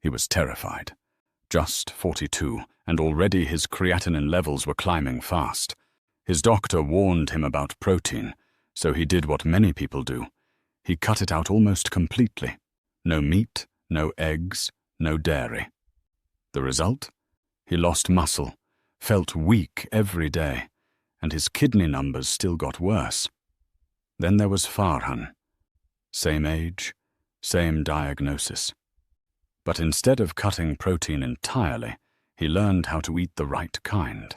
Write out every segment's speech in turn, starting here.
He was terrified. Just 42, and already his creatinine levels were climbing fast. His doctor warned him about protein, so he did what many people do. He cut it out almost completely. No meat, no eggs, no dairy. The result? He lost muscle, felt weak every day, and his kidney numbers still got worse. Then there was Farhan. Same age, same diagnosis. But instead of cutting protein entirely, he learned how to eat the right kind.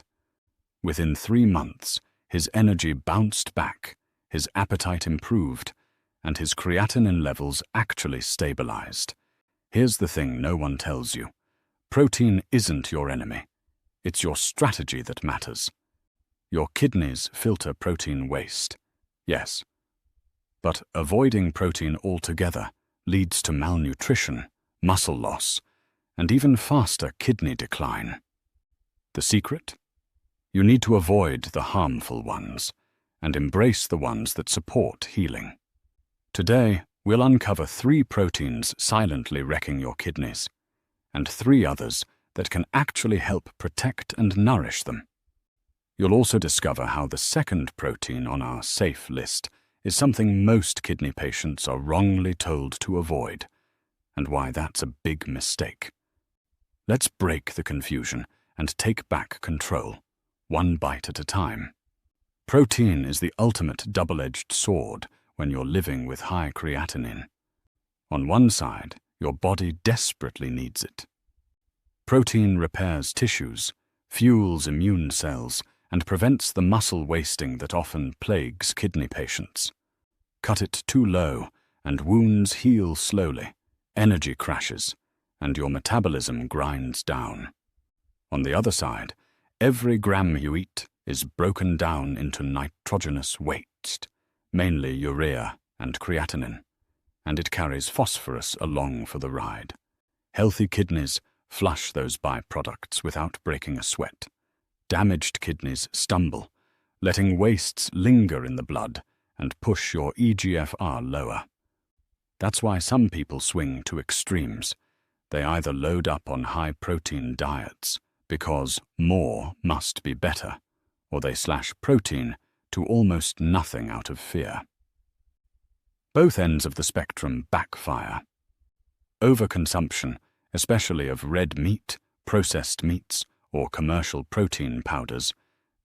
Within 3 months, his energy bounced back, his appetite improved, and his creatinine levels actually stabilized. Here's the thing no one tells you. Protein isn't your enemy. It's your strategy that matters. Your kidneys filter protein waste, yes. But avoiding protein altogether leads to malnutrition, muscle loss, and even faster kidney decline. The secret? You need to avoid the harmful ones and embrace the ones that support healing. Today, we'll uncover 3 proteins silently wrecking your kidneys, and 3 others that can actually help protect and nourish them. You'll also discover how the second protein on our safe list is something most kidney patients are wrongly told to avoid, and why that's a big mistake. Let's break the confusion and take back control, one bite at a time. Protein is the ultimate double-edged sword when you're living with high creatinine. On one side, your body desperately needs it. Protein repairs tissues, fuels immune cells, and prevents the muscle wasting that often plagues kidney patients. Cut it too low, and wounds heal slowly, energy crashes, and your metabolism grinds down. On the other side, every gram you eat is broken down into nitrogenous waste, mainly urea and creatinine, and it carries phosphorus along for the ride. Healthy kidneys flush those byproducts without breaking a sweat. Damaged kidneys stumble, letting wastes linger in the blood and push your eGFR lower. That's why some people swing to extremes. They either load up on high-protein diets because more must be better, or they slash protein to almost nothing out of fear. Both ends of the spectrum backfire. Overconsumption, especially of red meat, processed meats, or commercial protein powders,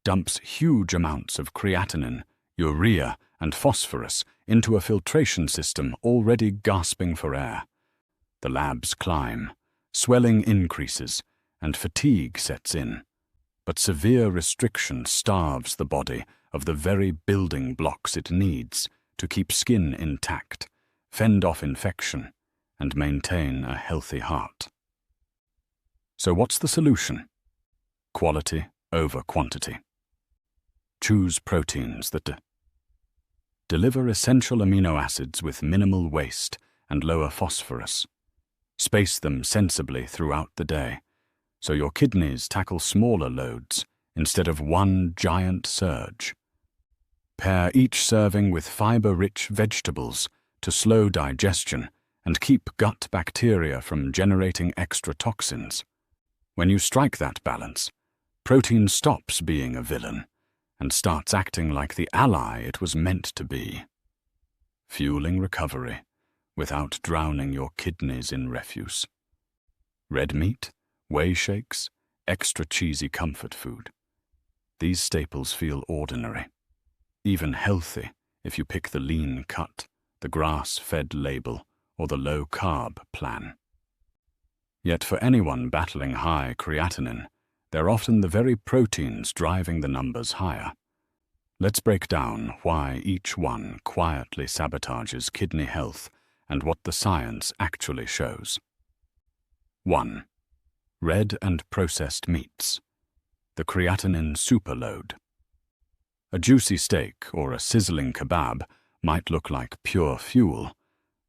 dumps huge amounts of creatinine, urea, and phosphorus into a filtration system already gasping for air. The labs climb, swelling increases, and fatigue sets in. But severe restriction starves the body of the very building blocks it needs to keep skin intact, fend off infection, and maintain a healthy heart. So what's the solution? Quality over quantity. Choose proteins that deliver essential amino acids with minimal waste and lower phosphorus. Space them sensibly throughout the day, so your kidneys tackle smaller loads instead of one giant surge. Pair each serving with fiber-rich vegetables to slow digestion and keep gut bacteria from generating extra toxins. When you strike that balance, protein stops being a villain and starts acting like the ally it was meant to be, fueling recovery without drowning your kidneys in refuse. Red meat, whey shakes, extra cheesy comfort food. These staples feel ordinary, even healthy if you pick the lean cut, the grass-fed label, or the low-carb plan. Yet for anyone battling high creatinine, they're often the very proteins driving the numbers higher. Let's break down why each one quietly sabotages kidney health and what the science actually shows. 1. Red and processed meats. The creatinine superload. A juicy steak or a sizzling kebab might look like pure fuel,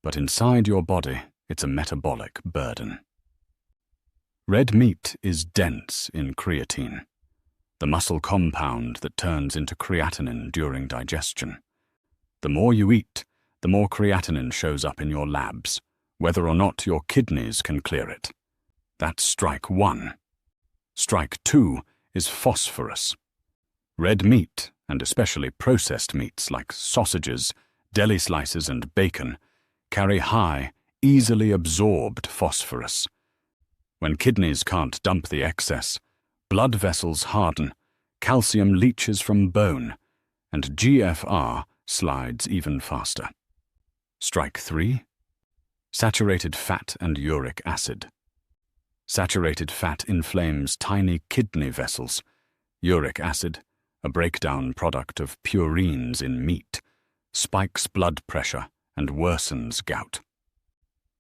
but inside your body, it's a metabolic burden. Red meat is dense in creatine, the muscle compound that turns into creatinine during digestion. The more you eat, the more creatinine shows up in your labs, whether or not your kidneys can clear it. That's strike one. Strike two is phosphorus. Red meat, and especially processed meats like sausages, deli slices, and bacon, carry high, easily absorbed phosphorus. When kidneys can't dump the excess, blood vessels harden, calcium leaches from bone, and GFR slides even faster. Strike three, saturated fat and uric acid. Saturated fat inflames tiny kidney vessels. Uric acid, a breakdown product of purines in meat, spikes blood pressure and worsens gout.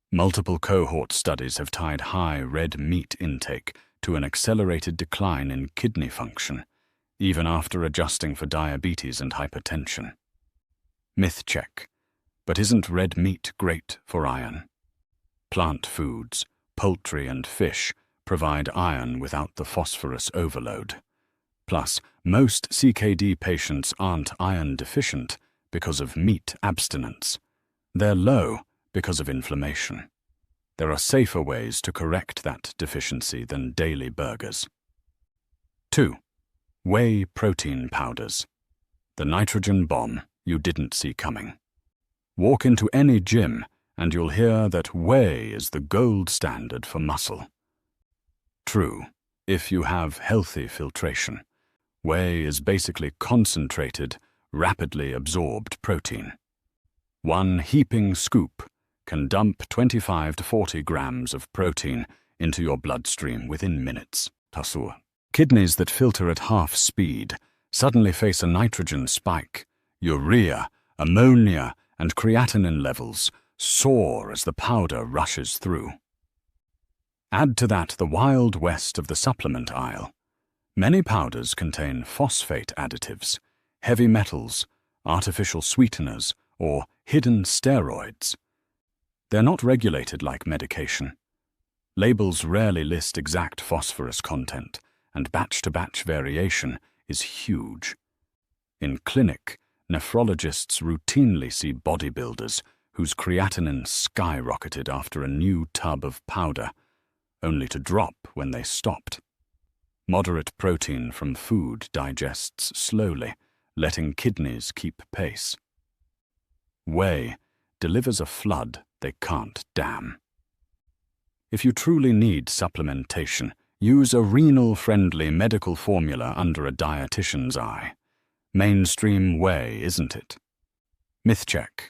Multiple cohort studies have tied high red meat intake to an accelerated decline in kidney function, even after adjusting for diabetes and hypertension. Myth check. But isn't red meat great for iron? Plant foods, poultry and fish provide iron without the phosphorus overload. Plus, most CKD patients aren't iron deficient because of meat abstinence. They're low because of inflammation. There are safer ways to correct that deficiency than daily burgers. 2. Whey protein powders. The nitrogen bomb you didn't see coming. Walk into any gym and you'll hear that whey is the gold standard for muscle. True, if you have healthy filtration. Whey is basically concentrated, rapidly absorbed protein. One heaping scoop can dump 25 to 40 grams of protein into your bloodstream within minutes. Kidneys that filter at half speed suddenly face a nitrogen spike. Urea, ammonia, and creatinine levels soar as the powder rushes through. Add to that the wild west of the supplement aisle. Many powders contain phosphate additives, heavy metals, artificial sweeteners, or hidden steroids. They're not regulated like medication. Labels rarely list exact phosphorus content, and batch-to-batch variation is huge. In clinic, nephrologists routinely see bodybuilders whose creatinine skyrocketed after a new tub of powder, only to drop when they stopped. Moderate protein from food digests slowly, letting kidneys keep pace. Whey delivers a flood they can't dam. If you truly need supplementation, use a renal-friendly medical formula under a dietitian's eye. Mainstream whey, isn't it? Myth check.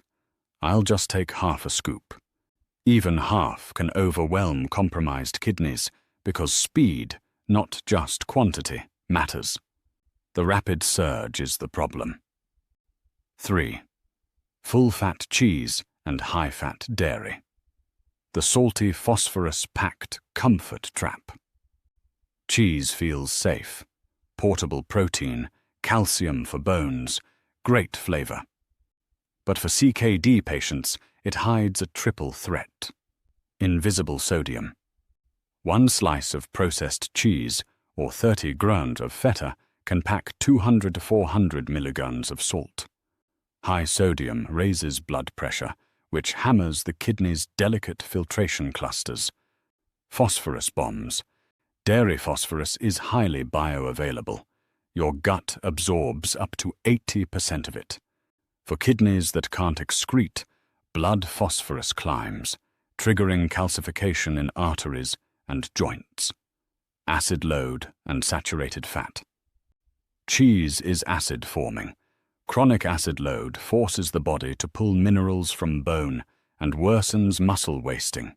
I'll just take half a scoop. Even half can overwhelm compromised kidneys because speed, not just quantity, matters. The rapid surge is the problem. 3. Full-fat cheese and high-fat dairy. The salty, phosphorus-packed comfort trap. Cheese feels safe. Portable protein, calcium for bones, great flavor. But for CKD patients, it hides a triple threat. Invisible sodium. One slice of processed cheese, or 30 grams of feta, can pack 200 to 400 milligrams of salt. High sodium raises blood pressure, which hammers the kidney's delicate filtration clusters. Phosphorus bombs. Dairy phosphorus is highly bioavailable. Your gut absorbs up to 80% of it. For kidneys that can't excrete, blood phosphorus climbs, triggering calcification in arteries and joints. Acid load and saturated fat. Cheese is acid-forming. Chronic acid load forces the body to pull minerals from bone and worsens muscle wasting.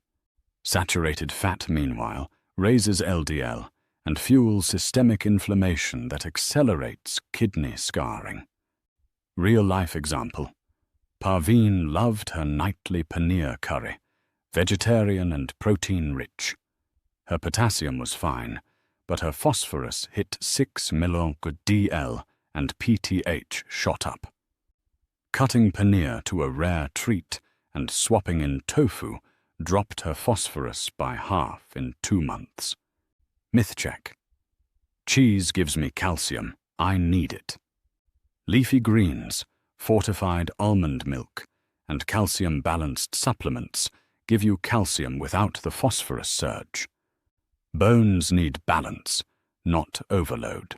Saturated fat, meanwhile, raises LDL and fuels systemic inflammation that accelerates kidney scarring. Real-life example. Parveen loved her nightly paneer curry, vegetarian and protein-rich. Her potassium was fine, but her phosphorus hit 6 mg/dl and PTH shot up. Cutting paneer to a rare treat and swapping in tofu dropped her phosphorus by half in 2 months. Myth check. Cheese gives me calcium. I need it. Leafy greens, fortified almond milk, and calcium-balanced supplements give you calcium without the phosphorus surge. Bones need balance, not overload.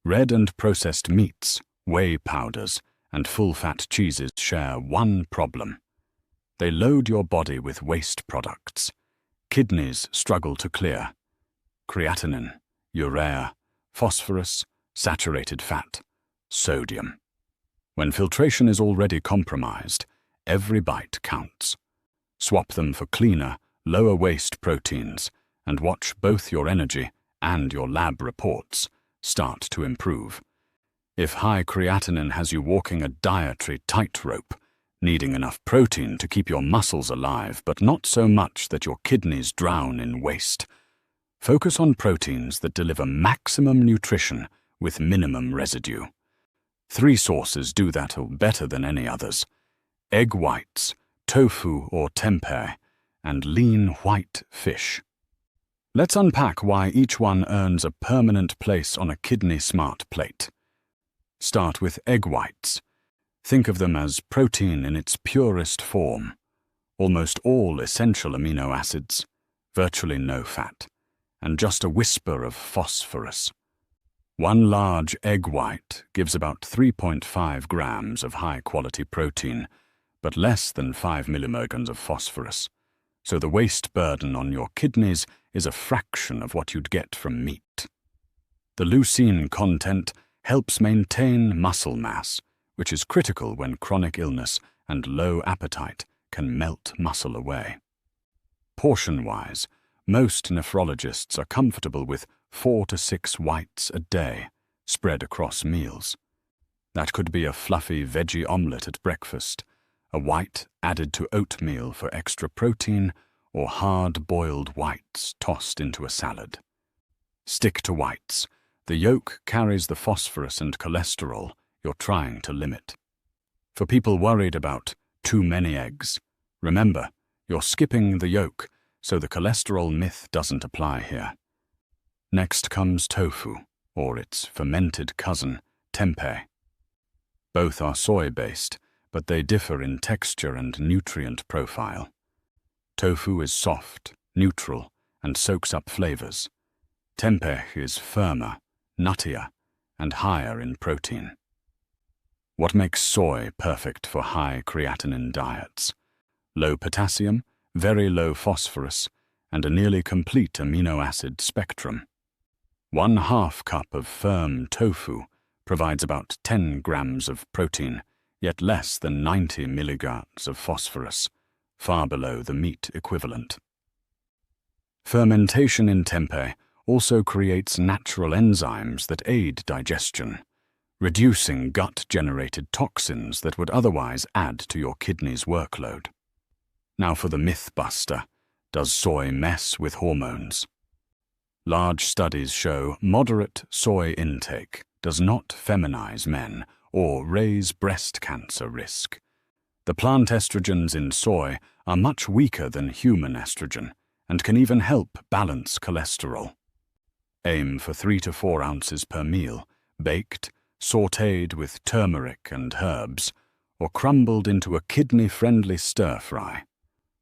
Red and processed meats, whey powders, and full-fat cheeses share one problem. They load your body with waste products. Kidneys struggle to clear. Creatinine, urea, phosphorus, saturated fat, sodium. When filtration is already compromised, every bite counts. Swap them for cleaner, lower waste proteins, and watch both your energy and your lab reports start to improve. If high creatinine has you walking a dietary tightrope, needing enough protein to keep your muscles alive, but not so much that your kidneys drown in waste, focus on proteins that deliver maximum nutrition with minimum residue. 3 sources do that better than any others: egg whites, tofu or tempeh, and lean white fish. Let's unpack why each one earns a permanent place on a kidney-smart plate. Start with egg whites. Think of them as protein in its purest form. Almost all essential amino acids, virtually no fat, and just a whisper of phosphorus. 1 large egg white gives about 3.5 grams of high-quality protein, but less than 5 millimoles of phosphorus. So the waste burden on your kidneys is a fraction of what you'd get from meat. The leucine content helps maintain muscle mass, which is critical when chronic illness and low appetite can melt muscle away. Portion-wise, most nephrologists are comfortable with 4 to 6 whites a day, spread across meals. That could be a fluffy veggie omelette at breakfast, a white added to oatmeal for extra protein, or hard-boiled whites tossed into a salad. Stick to whites. The yolk carries the phosphorus and cholesterol you're trying to limit. For people worried about too many eggs, remember, you're skipping the yolk, so the cholesterol myth doesn't apply here. Next comes tofu, or its fermented cousin, tempeh. Both are soy-based, but they differ in texture and nutrient profile. Tofu is soft, neutral, and soaks up flavors. Tempeh is firmer, nuttier, and higher in protein. What makes soy perfect for high creatinine diets? Low potassium, very low phosphorus, and a nearly complete amino acid spectrum. 1/2 cup of firm tofu provides about 10 grams of protein, yet less than 90 milligrams of phosphorus, far below the meat equivalent. Fermentation in tempeh also creates natural enzymes that aid digestion, reducing gut-generated toxins that would otherwise add to your kidney's workload. Now for the myth buster: does soy mess with hormones? Large studies show moderate soy intake does not feminize men or raise breast cancer risk. The plant estrogens in soy are much weaker than human estrogen and can even help balance cholesterol. Aim for 3 to 4 ounces per meal, baked, sautéed with turmeric and herbs, or crumbled into a kidney-friendly stir-fry.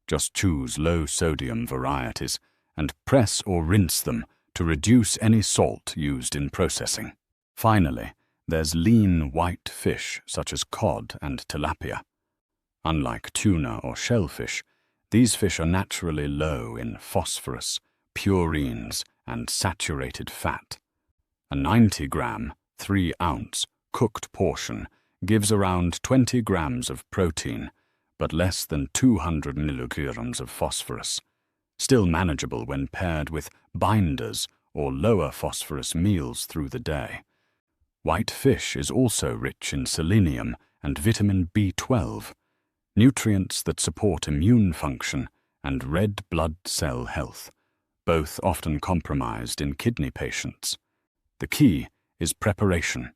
Just choose low-sodium varieties and press or rinse them to reduce any salt used in processing. Finally, there's lean white fish such as cod and tilapia. Unlike tuna or shellfish, these fish are naturally low in phosphorus, purines, and saturated fat. A 90-gram, 3-ounce cooked portion gives around 20 grams of protein, but less than 200 milligrams of phosphorus. Still manageable when paired with binders or lower phosphorus meals through the day. White fish is also rich in selenium and vitamin B12, nutrients that support immune function and red blood cell health, both often compromised in kidney patients. The key is preparation.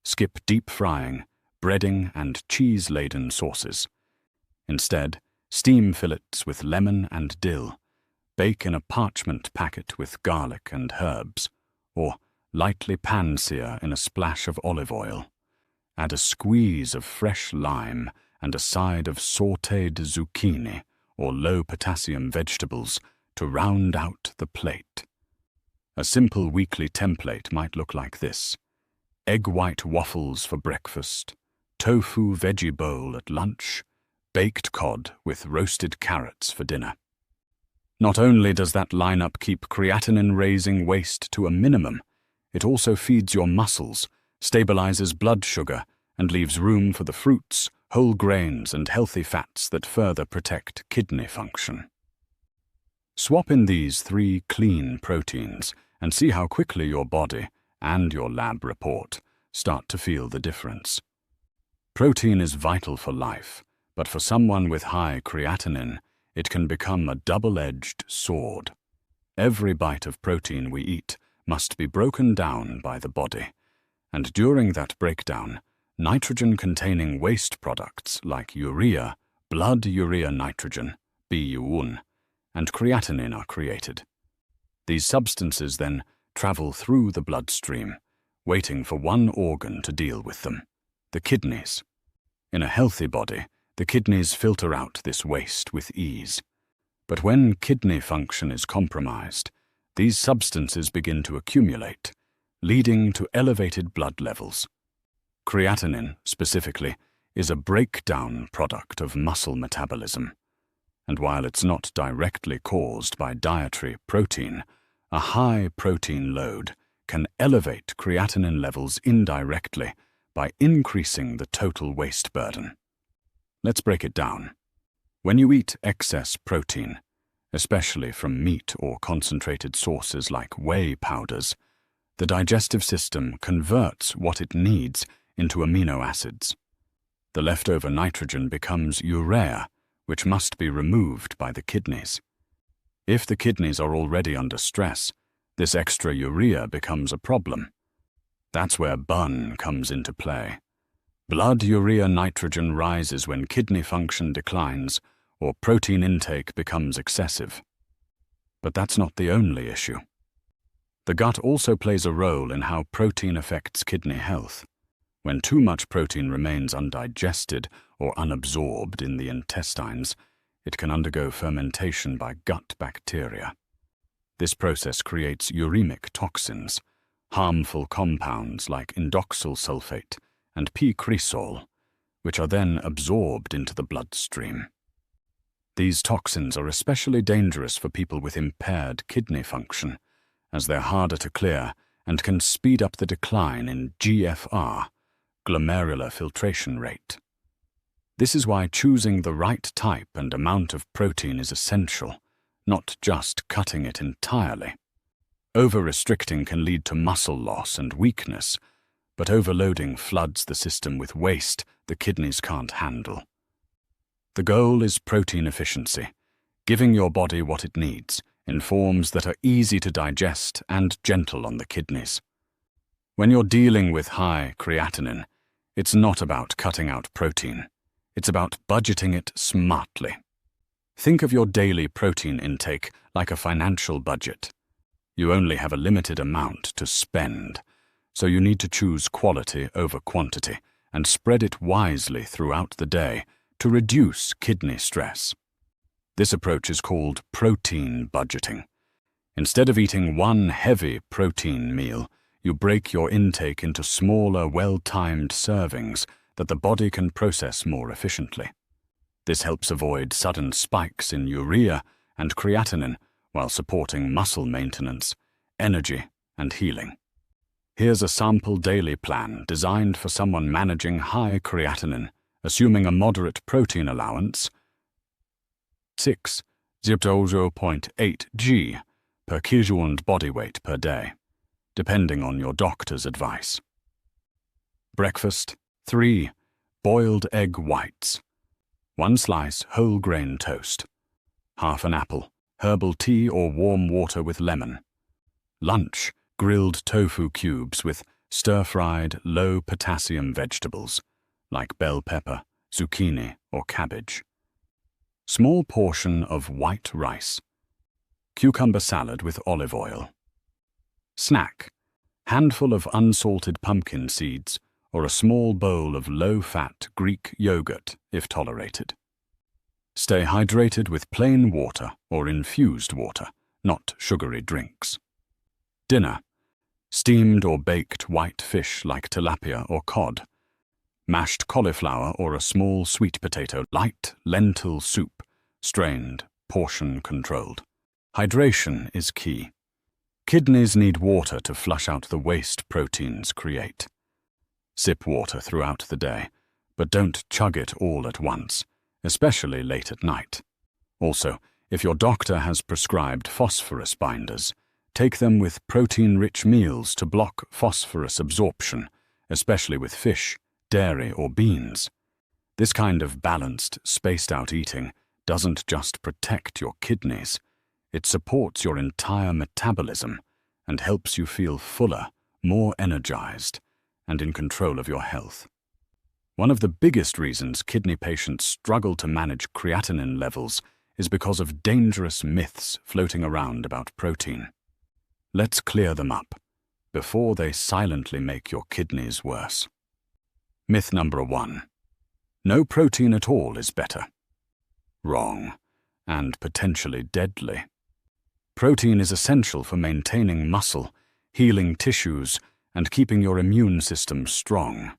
Skip deep frying, breading, and cheese-laden sauces. Instead, steam fillets with lemon and dill. Bake in a parchment packet with garlic and herbs, or lightly pan-sear in a splash of olive oil. Add a squeeze of fresh lime and a side of sautéed zucchini or low-potassium vegetables to round out the plate. A simple weekly template might look like this: egg white waffles for breakfast, tofu veggie bowl at lunch, baked cod with roasted carrots for dinner. Not only does that lineup keep creatinine-raising waste to a minimum, it also feeds your muscles, stabilizes blood sugar, and leaves room for the fruits, whole grains, and healthy fats that further protect kidney function. Swap in these 3 clean proteins and see how quickly your body and your lab report start to feel the difference. Protein is vital for life, but for someone with high creatinine, it can become a double-edged sword. Every bite of protein we eat must be broken down by the body, and during that breakdown, nitrogen-containing waste products like urea, blood urea nitrogen, BU1, and creatinine are created. These substances then travel through the bloodstream, waiting for one organ to deal with them: the kidneys. In a healthy body, the kidneys filter out this waste with ease. But when kidney function is compromised, these substances begin to accumulate, leading to elevated blood levels. Creatinine, specifically, is a breakdown product of muscle metabolism. And while it's not directly caused by dietary protein, a high protein load can elevate creatinine levels indirectly by increasing the total waste burden. Let's break it down. When you eat excess protein, especially from meat or concentrated sources like whey powders, the digestive system converts what it needs into amino acids. The leftover nitrogen becomes urea, which must be removed by the kidneys. If the kidneys are already under stress, this extra urea becomes a problem. That's where BUN comes into play. Blood urea nitrogen rises when kidney function declines or protein intake becomes excessive. But that's not the only issue. The gut also plays a role in how protein affects kidney health. When too much protein remains undigested or unabsorbed in the intestines, it can undergo fermentation by gut bacteria. This process creates uremic toxins, harmful compounds like indoxyl sulfate and P-cresol, which are then absorbed into the bloodstream. These toxins are especially dangerous for people with impaired kidney function, as they're harder to clear and can speed up the decline in GFR, glomerular filtration rate. This is why choosing the right type and amount of protein is essential, not just cutting it entirely. Over-restricting can lead to muscle loss and weakness, but overloading floods the system with waste the kidneys can't handle. The goal is protein efficiency, giving your body what it needs in forms that are easy to digest and gentle on the kidneys. When you're dealing with high creatinine, it's not about cutting out protein. It's about budgeting it smartly. Think of your daily protein intake like a financial budget. You only have a limited amount to spend, so you need to choose quality over quantity and spread it wisely throughout the day to reduce kidney stress. This approach is called protein budgeting. Instead of eating one heavy protein meal, you break your intake into smaller, well-timed servings that the body can process more efficiently. This helps avoid sudden spikes in urea and creatinine while supporting muscle maintenance, energy, and healing. Here's a sample daily plan designed for someone managing high creatinine, assuming a moderate protein allowance, 0.8 g per kg body weight per day, depending on your doctor's advice. Breakfast: 3 boiled egg whites, 1 slice whole grain toast, half an apple, herbal tea or warm water with lemon. Lunch: grilled tofu cubes with stir-fried, low-potassium vegetables, like bell pepper, zucchini, or cabbage. Small portion of white rice. Cucumber salad with olive oil. Snack: handful of unsalted pumpkin seeds or a small bowl of low-fat Greek yogurt if tolerated. Stay hydrated with plain water or infused water, not sugary drinks. Dinner: steamed or baked white fish like tilapia or cod, mashed cauliflower or a small sweet potato, light lentil soup, strained, portion controlled. Hydration is key. Kidneys need water to flush out the waste proteins create. Sip water throughout the day, but don't chug it all at once, especially late at night. Also, if your doctor has prescribed phosphorus binders, take them with protein-rich meals to block phosphorus absorption, especially with fish, dairy, or beans. This kind of balanced, spaced-out eating doesn't just protect your kidneys, it supports your entire metabolism and helps you feel fuller, more energized, and in control of your health. One of the biggest reasons kidney patients struggle to manage creatinine levels is because of dangerous myths floating around about protein. Let's clear them up before they silently make your kidneys worse. Myth number 1. No protein at all is better. Wrong, and potentially deadly. Protein is essential for maintaining muscle, healing tissues, and keeping your immune system strong.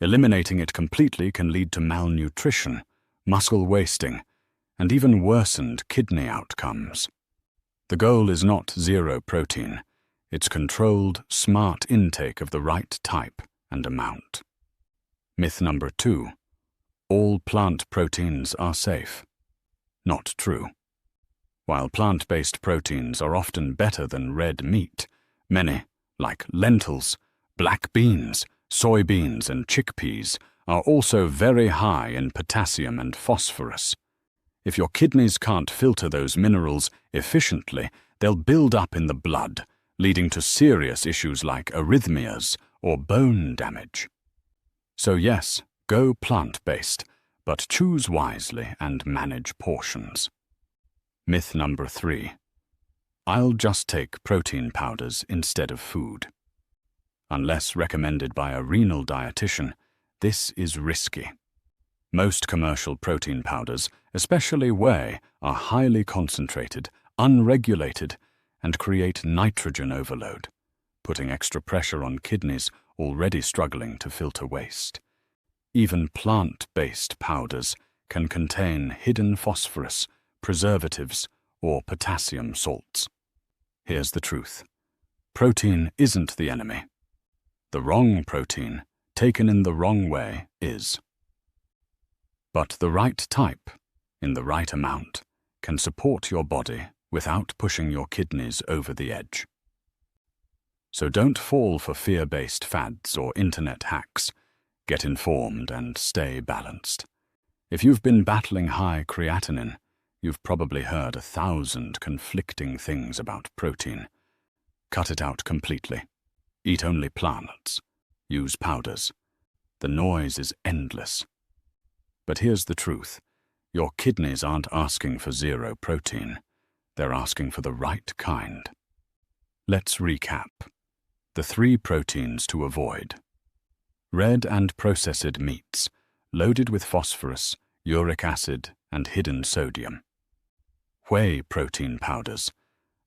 Eliminating it completely can lead to malnutrition, muscle wasting, and even worsened kidney outcomes. The goal is not zero protein, it's controlled, smart intake of the right type and amount. Myth number 2. All plant proteins are safe. Not true. While plant-based proteins are often better than red meat, many, like lentils, black beans, soybeans, and chickpeas, are also very high in potassium and phosphorus. If your kidneys can't filter those minerals efficiently, they'll build up in the blood, leading to serious issues like arrhythmias or bone damage. So yes, go plant-based, but choose wisely and manage portions. Myth number 3. I'll just take protein powders instead of food. Unless recommended by a renal dietitian, this is risky. Most commercial protein powders, especially whey, are highly concentrated, unregulated, and create nitrogen overload, putting extra pressure on kidneys already struggling to filter waste. Even plant-based powders can contain hidden phosphorus, preservatives, or potassium salts. Here's the truth. Protein isn't the enemy. The wrong protein, taken in the wrong way, is. But the right type, in the right amount, can support your body without pushing your kidneys over the edge. So don't fall for fear-based fads or internet hacks. Get informed and stay balanced. If you've been battling high creatinine, you've probably heard 1,000 conflicting things about protein. Cut it out completely. Eat only plants. Use powders. The noise is endless. But here's the truth. Your kidneys aren't asking for zero protein. They're asking for the right kind. Let's recap. The 3 proteins to avoid. Red and processed meats, loaded with phosphorus, uric acid, and hidden sodium. Whey protein powders,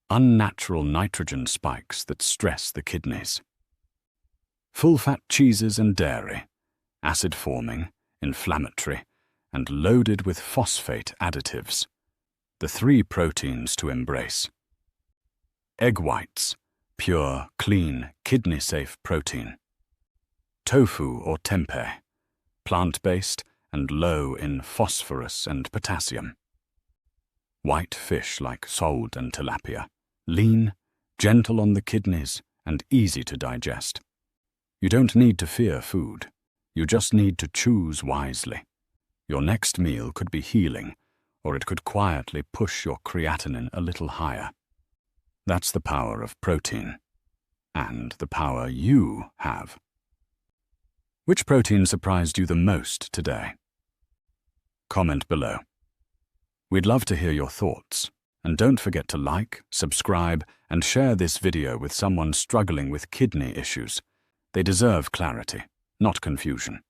unnatural nitrogen spikes that stress the kidneys. Full-fat cheeses and dairy, acid-forming, inflammatory, and loaded with phosphate additives. The 3 proteins to embrace. Egg whites, pure, clean, kidney-safe protein. Tofu or tempeh, plant-based and low in phosphorus and potassium. White fish like sole and tilapia, lean, gentle on the kidneys, and easy to digest. You don't need to fear food. You just need to choose wisely. Your next meal could be healing, or it could quietly push your creatinine a little higher. That's the power of protein, and the power you have. Which protein surprised you the most today? Comment below. We'd love to hear your thoughts, and don't forget to like, subscribe, and share this video with someone struggling with kidney issues. They deserve clarity, not confusion.